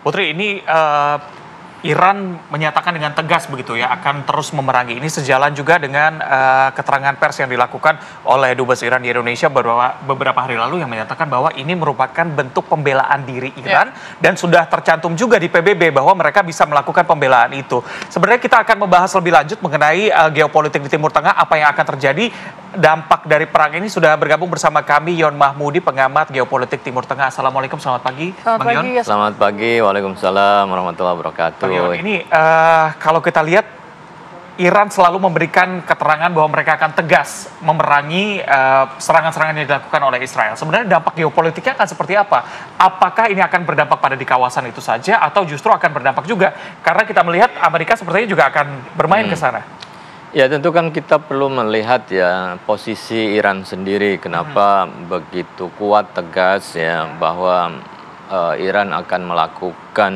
Putri, ini Iran menyatakan dengan tegas begitu ya akan terus memerangi. Ini sejalan juga dengan keterangan pers yang dilakukan oleh Dubes Iran di Indonesia beberapa hari lalu yang menyatakan bahwa ini merupakan bentuk pembelaan diri Iran dan sudah tercantum juga di PBB bahwa mereka bisa melakukan pembelaan itu. Sebenarnya kita akan membahas lebih lanjut mengenai geopolitik di Timur Tengah, apa yang akan terjadi, dampak dari perang ini. Sudah bergabung bersama kami Yon Mahmudi, pengamat geopolitik Timur Tengah. Assalamualaikum, selamat pagi, Bang Yon. Selamat pagi, waalaikumsalam warahmatullahi wabarakatuh. Ini kalau kita lihat Iran selalu memberikan keterangan bahwa mereka akan tegas memerangi serangan-serangan yang dilakukan oleh Israel. Sebenarnya dampak geopolitiknya akan seperti apa? Apakah ini akan berdampak pada di kawasan itu saja atau justru akan berdampak juga? Karena kita melihat Amerika sepertinya juga akan bermain ke sana. Ya, tentu kan kita perlu melihat ya posisi Iran sendiri. Kenapa begitu kuat tegas ya bahwa Iran akan melakukan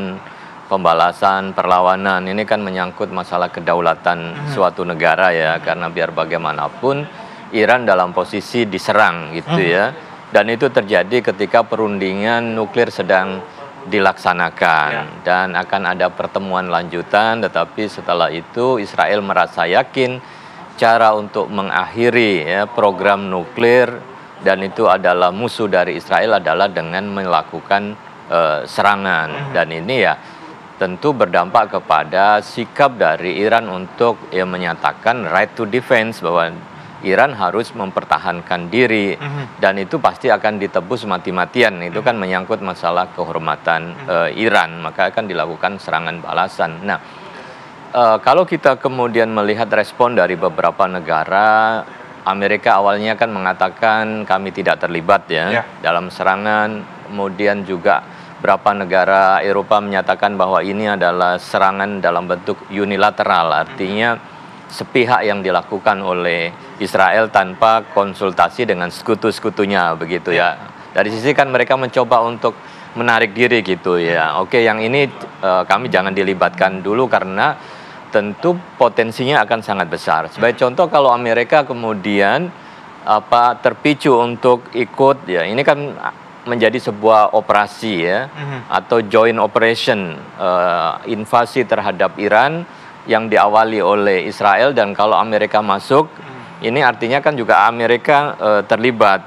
pembalasan, perlawanan. Ini kan menyangkut masalah kedaulatan suatu negara ya, karena biar bagaimanapun Iran dalam posisi diserang gitu ya. Dan itu terjadi ketika perundingan nuklir sedang dilaksanakan dan akan ada pertemuan lanjutan, tetapi setelah itu Israel merasa yakin cara untuk mengakhiri ya program nuklir, dan itu adalah musuh dari Israel adalah dengan melakukan serangan. Dan ini ya tentu berdampak kepada sikap dari Iran untuk menyatakan right to defense, bahwa Iran harus mempertahankan diri dan itu pasti akan ditebus mati-matian. Itu kan menyangkut masalah kehormatan Iran, maka akan dilakukan serangan balasan. Nah, kalau kita kemudian melihat respon dari beberapa negara, Amerika awalnya kan mengatakan kami tidak terlibat ya dalam serangan, kemudian juga beberapa negara Eropa menyatakan bahwa ini adalah serangan dalam bentuk unilateral, artinya sepihak yang dilakukan oleh Israel tanpa konsultasi dengan sekutu-sekutunya begitu ya. Dari sisi kan mereka mencoba untuk menarik diri gitu ya. Oke, yang ini kami jangan dilibatkan dulu karena tentu potensinya akan sangat besar. Sebagai contoh, kalau Amerika kemudian terpicu untuk ikut ya, ini kan menjadi sebuah operasi ya, atau joint operation invasi terhadap Iran yang diawali oleh Israel, dan kalau Amerika masuk, ini artinya kan juga Amerika terlibat.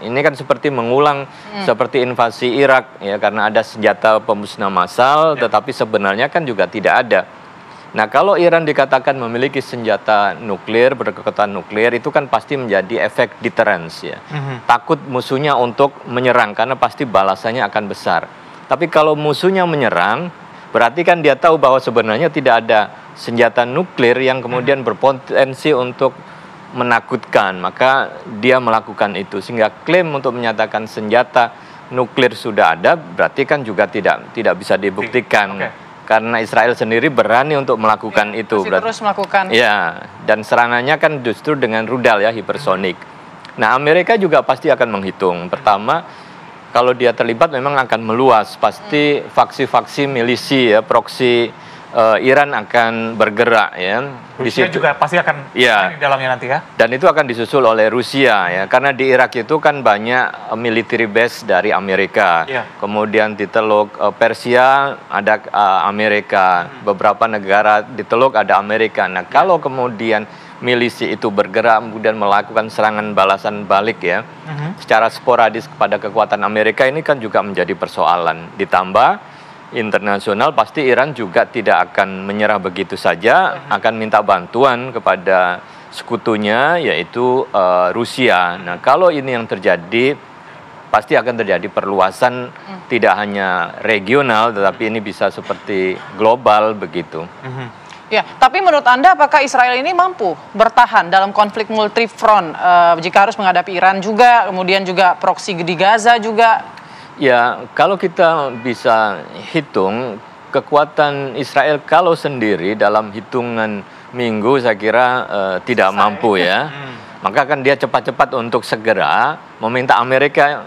Ini kan seperti mengulang seperti invasi Irak ya, karena ada senjata pemusnah massal, tetapi sebenarnya kan juga tidak ada. Nah, kalau Iran dikatakan memiliki senjata nuklir, berkekuatan nuklir, itu kan pasti menjadi efek deterrence ya. Takut musuhnya untuk menyerang karena pasti balasannya akan besar. Tapi kalau musuhnya menyerang, berarti kan dia tahu bahwa sebenarnya tidak ada senjata nuklir yang kemudian berpotensi untuk menakutkan, maka dia melakukan itu. Sehingga klaim untuk menyatakan senjata nuklir sudah ada, berarti kan juga tidak bisa dibuktikan. Karena Israel sendiri berani untuk melakukan itu. Terus melakukan. Ya, dan serangannya kan justru dengan rudal ya, hipersonik. Nah, Amerika juga pasti akan menghitung. Pertama, kalau dia terlibat memang akan meluas. Pasti faksi-faksi milisi ya, proksi Iran akan bergerak ya. Rusia juga pasti akan di dalamnya nanti ya. Dan itu akan disusul oleh Rusia ya, karena di Irak itu kan banyak military base dari Amerika. Kemudian di Teluk Persia ada Amerika, beberapa negara di Teluk ada Amerika. Nah, kalau kemudian milisi itu bergerak kemudian melakukan serangan balasan balik ya, secara sporadis kepada kekuatan Amerika, ini kan juga menjadi persoalan. Ditambah internasional, pasti Iran juga tidak akan menyerah begitu saja, akan minta bantuan kepada sekutunya yaitu Rusia. Nah, kalau ini yang terjadi, pasti akan terjadi perluasan tidak hanya regional, tetapi ini bisa seperti global begitu. Ya, tapi menurut Anda apakah Israel ini mampu bertahan dalam konflik multi front jika harus menghadapi Iran juga, kemudian juga proksi di Gaza juga? Ya, kalau kita bisa hitung kekuatan Israel kalau sendiri dalam hitungan minggu saya kira tidak mampu ya. Maka kan dia cepat-cepat untuk segera meminta Amerika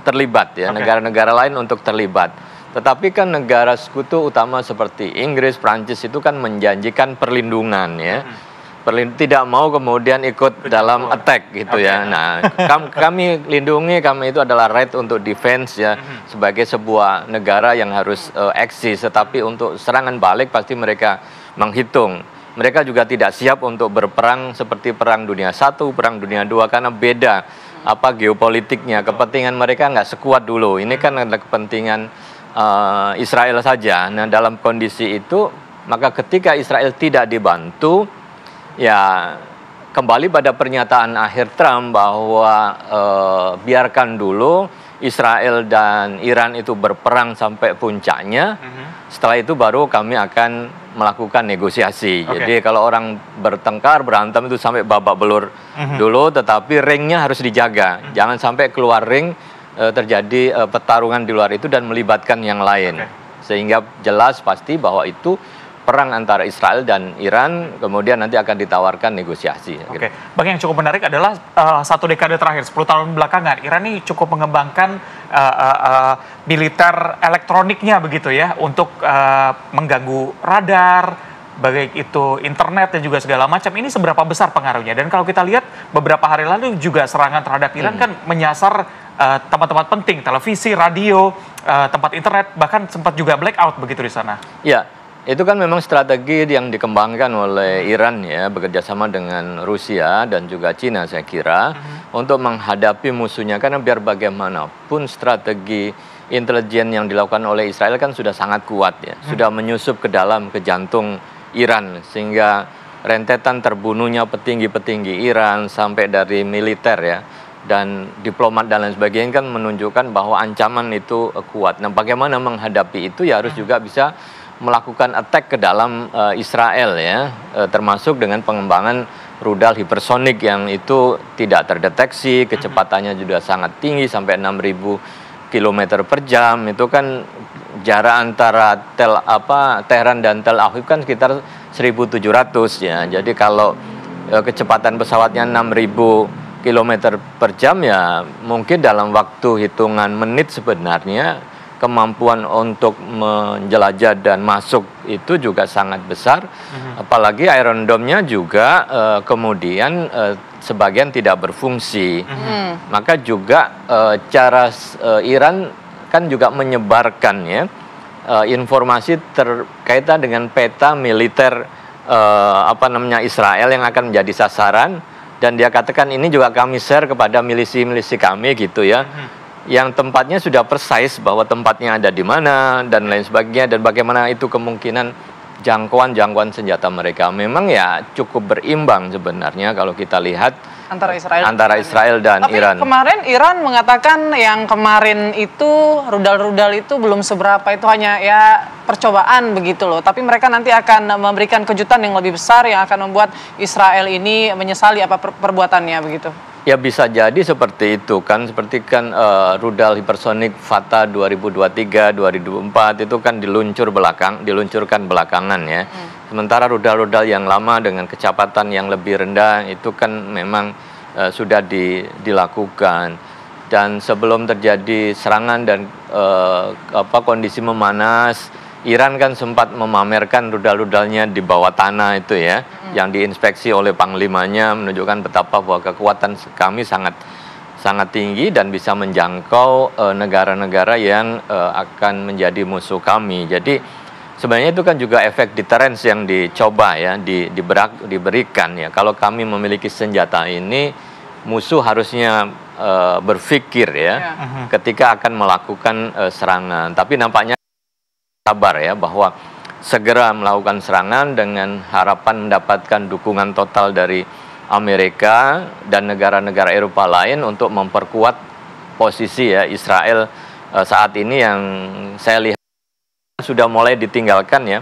terlibat ya, negara-negara lain untuk terlibat. Tetapi kan negara sekutu utama seperti Inggris, Prancis itu kan menjanjikan perlindungan ya. tidak mau kemudian ikut dalam attack gitu ya. Nah, kami lindungi, kami itu adalah right untuk defense ya, sebagai sebuah negara yang harus eksis. Tetapi untuk serangan balik pasti mereka menghitung. Mereka juga tidak siap untuk berperang seperti Perang Dunia I, Perang Dunia II, karena beda geopolitiknya. Kepentingan mereka nggak sekuat dulu. Ini kan ada kepentingan Israel saja. Nah, dalam kondisi itu, maka ketika Israel tidak dibantu, ya kembali pada pernyataan akhir Trump bahwa biarkan dulu Israel dan Iran itu berperang sampai puncaknya. Setelah itu baru kami akan melakukan negosiasi. Jadi kalau orang bertengkar, berantem itu sampai babak belur dulu, tetapi ringnya harus dijaga. Jangan sampai keluar ring terjadi pertarungan di luar itu dan melibatkan yang lain. Sehingga jelas pasti bahwa itu perang antara Israel dan Iran, kemudian nanti akan ditawarkan negosiasi. Oke, Bang, yang cukup menarik adalah 1 dekade terakhir, 10 tahun belakangan, Iran ini cukup mengembangkan militer elektroniknya begitu ya, untuk mengganggu radar, baik itu internet dan juga segala macam. Ini seberapa besar pengaruhnya? Dan kalau kita lihat beberapa hari lalu juga serangan terhadap Iran kan menyasar tempat-tempat penting, televisi, radio, tempat internet, bahkan sempat juga blackout begitu di sana. Ya. Itu kan memang strategi yang dikembangkan oleh Iran ya, bekerjasama dengan Rusia dan juga Cina saya kira, untuk menghadapi musuhnya. Karena biar bagaimanapun strategi intelijen yang dilakukan oleh Israel kan sudah sangat kuat ya, sudah menyusup ke dalam, ke jantung Iran, sehingga rentetan terbunuhnya petinggi-petinggi Iran sampai dari militer ya, dan diplomat dan lain sebagainya kan menunjukkan bahwa ancaman itu kuat. Nah, bagaimana menghadapi itu ya harus juga bisa melakukan attack ke dalam Israel ya, termasuk dengan pengembangan rudal hipersonik yang itu tidak terdeteksi, kecepatannya juga sangat tinggi sampai 6.000 km per jam. Itu kan jarak antara Teheran dan Tel Aviv kan sekitar 1.700 ya. Jadi kalau kecepatan pesawatnya 6.000 km per jam ya, mungkin dalam waktu hitungan menit sebenarnya kemampuan untuk menjelajah dan masuk itu juga sangat besar. Apalagi Iron Dome-nya juga kemudian sebagian tidak berfungsi. Maka juga cara Iran kan juga menyebarkan ya informasi terkaitan dengan peta militer Israel yang akan menjadi sasaran, dan dia katakan ini juga kami share kepada milisi-milisi kami gitu ya. Yang tempatnya sudah precise bahwa tempatnya ada di mana dan lain sebagainya, dan bagaimana itu kemungkinan jangkauan senjata mereka. Memang ya cukup berimbang sebenarnya kalau kita lihat antara Israel dan Iran. Tapi kemarin Iran mengatakan yang kemarin itu rudal-rudal itu belum seberapa, itu hanya ya percobaan begitu loh. Tapi mereka nanti akan memberikan kejutan yang lebih besar yang akan membuat Israel ini menyesali apa perbuatannya begitu. Ya bisa jadi seperti itu kan, seperti kan rudal hipersonik Fatah 2023, 2024 itu kan diluncurkan belakangan ya. Sementara rudal-rudal yang lama dengan kecepatan yang lebih rendah itu kan memang sudah dilakukan. Dan sebelum terjadi serangan dan kondisi memanas, Iran kan sempat memamerkan rudal-rudalnya di bawah tanah itu ya, yang diinspeksi oleh panglimanya, menunjukkan betapa bahwa kekuatan kami sangat tinggi dan bisa menjangkau negara-negara yang akan menjadi musuh kami. Jadi sebenarnya itu kan juga efek deterrence yang dicoba ya, diberikan ya. Kalau kami memiliki senjata ini, musuh harusnya berpikir ya, ketika akan melakukan serangan. Tapi nampaknya sabar ya, bahwa segera melakukan serangan dengan harapan mendapatkan dukungan total dari Amerika dan negara-negara Eropa lain untuk memperkuat posisi ya Israel saat ini yang saya lihat sudah mulai ditinggalkan ya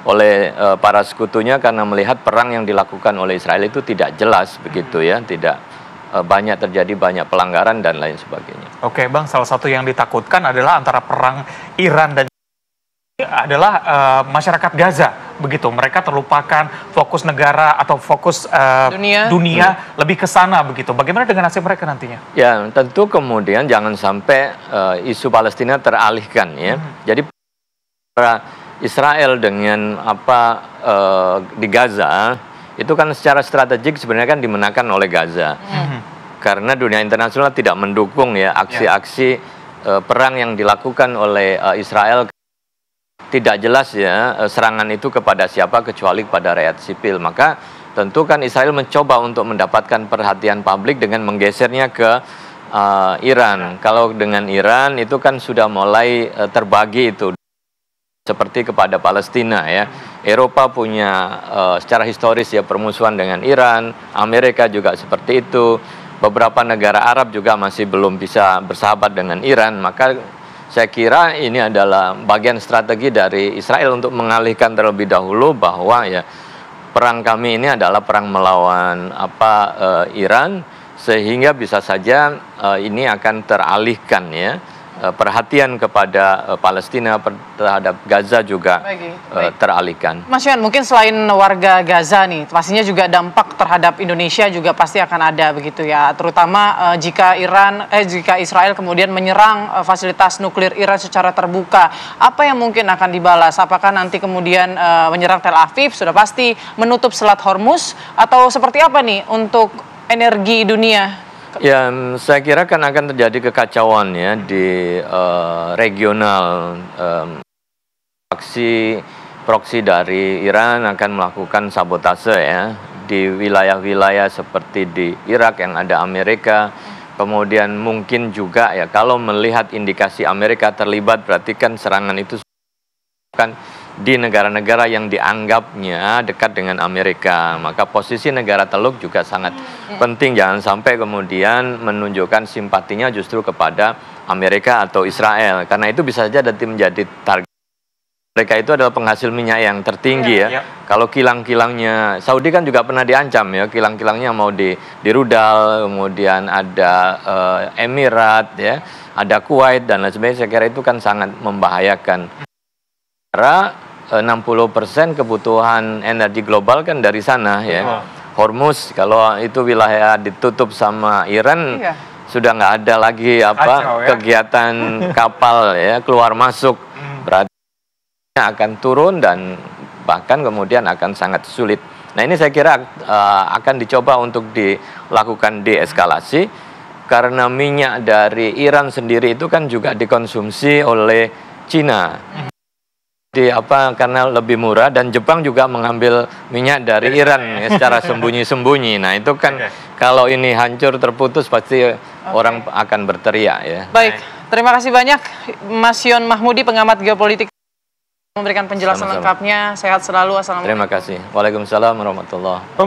oleh para sekutunya, karena melihat perang yang dilakukan oleh Israel itu tidak jelas begitu ya, tidak terjadi banyak pelanggaran dan lain sebagainya. Oke Bang, salah satu yang ditakutkan adalah antara perang Iran dan adalah masyarakat Gaza begitu, mereka terlupakan fokus negara atau fokus dunia lebih ke sana begitu. Bagaimana dengan nasib mereka nantinya? Ya tentu kemudian jangan sampai isu Palestina teralihkan ya. Jadi Israel dengan di Gaza itu kan secara strategik sebenarnya kan dimenangkan oleh Gaza. Karena dunia internasional tidak mendukung ya aksi-aksi perang yang dilakukan oleh Israel. Tidak jelas ya serangan itu kepada siapa kecuali kepada rakyat sipil. Maka tentu kan Israel mencoba untuk mendapatkan perhatian publik dengan menggesernya ke Iran. Kalau dengan Iran itu kan sudah mulai terbagi itu seperti kepada Palestina ya. Eropa punya secara historis ya permusuhan dengan Iran, Amerika juga seperti itu. Beberapa negara Arab juga masih belum bisa bersahabat dengan Iran. Maka saya kira ini adalah bagian strategi dari Israel untuk mengalihkan terlebih dahulu bahwa ya perang kami ini adalah perang melawan Iran, sehingga bisa saja ini akan teralihkan ya perhatian kepada Palestina terhadap Gaza juga teralihkan. Mas Yohan, mungkin selain warga Gaza nih, pastinya juga dampak terhadap Indonesia juga pasti akan ada begitu ya, terutama jika Israel kemudian menyerang fasilitas nuklir Iran secara terbuka. Apa yang mungkin akan dibalas? Apakah nanti kemudian menyerang Tel Aviv sudah pasti, menutup Selat Hormuz, atau seperti apa nih untuk energi dunia? Ya, saya kira kan akan terjadi kekacauan ya di regional. Proksi dari Iran akan melakukan sabotase ya di wilayah-wilayah seperti di Irak yang ada Amerika. Kemudian mungkin juga ya kalau melihat indikasi Amerika terlibat, berarti kan serangan itu kan di negara-negara yang dianggapnya dekat dengan Amerika. Maka posisi negara Teluk juga sangat penting. Jangan sampai kemudian menunjukkan simpatinya justru kepada Amerika atau Israel. Karena itu bisa saja nanti menjadi target. Mereka itu adalah penghasil minyak yang tertinggi ya. Kalau kilang-kilangnya, Saudi kan juga pernah diancam ya, kilang-kilangnya mau dirudal, kemudian ada Emirat ya, ada Kuwait dan lain sebagainya. Saya kira itu kan sangat membahayakan. Karena 60% kebutuhan energi global kan dari sana ya. Hormuz kalau itu wilayah ditutup sama Iran, sudah nggak ada lagi kegiatan kapal ya keluar masuk. Berarti akan turun dan bahkan kemudian akan sangat sulit. Nah ini saya kira akan dicoba untuk dilakukan deeskalasi karena minyak dari Iran sendiri itu kan juga dikonsumsi oleh Cina. Karena lebih murah, dan Jepang juga mengambil minyak dari Iran ya, secara sembunyi-sembunyi. Nah itu kan kalau ini hancur terputus pasti orang akan berteriak ya. Baik, terima kasih banyak Mas Yohan Mahmudi, pengamat geopolitik, memberikan penjelasan lengkapnya. Sehat selalu. Assalamualaikum. Terima kasih. Waalaikumsalam warahmatullahi wabarakatuh.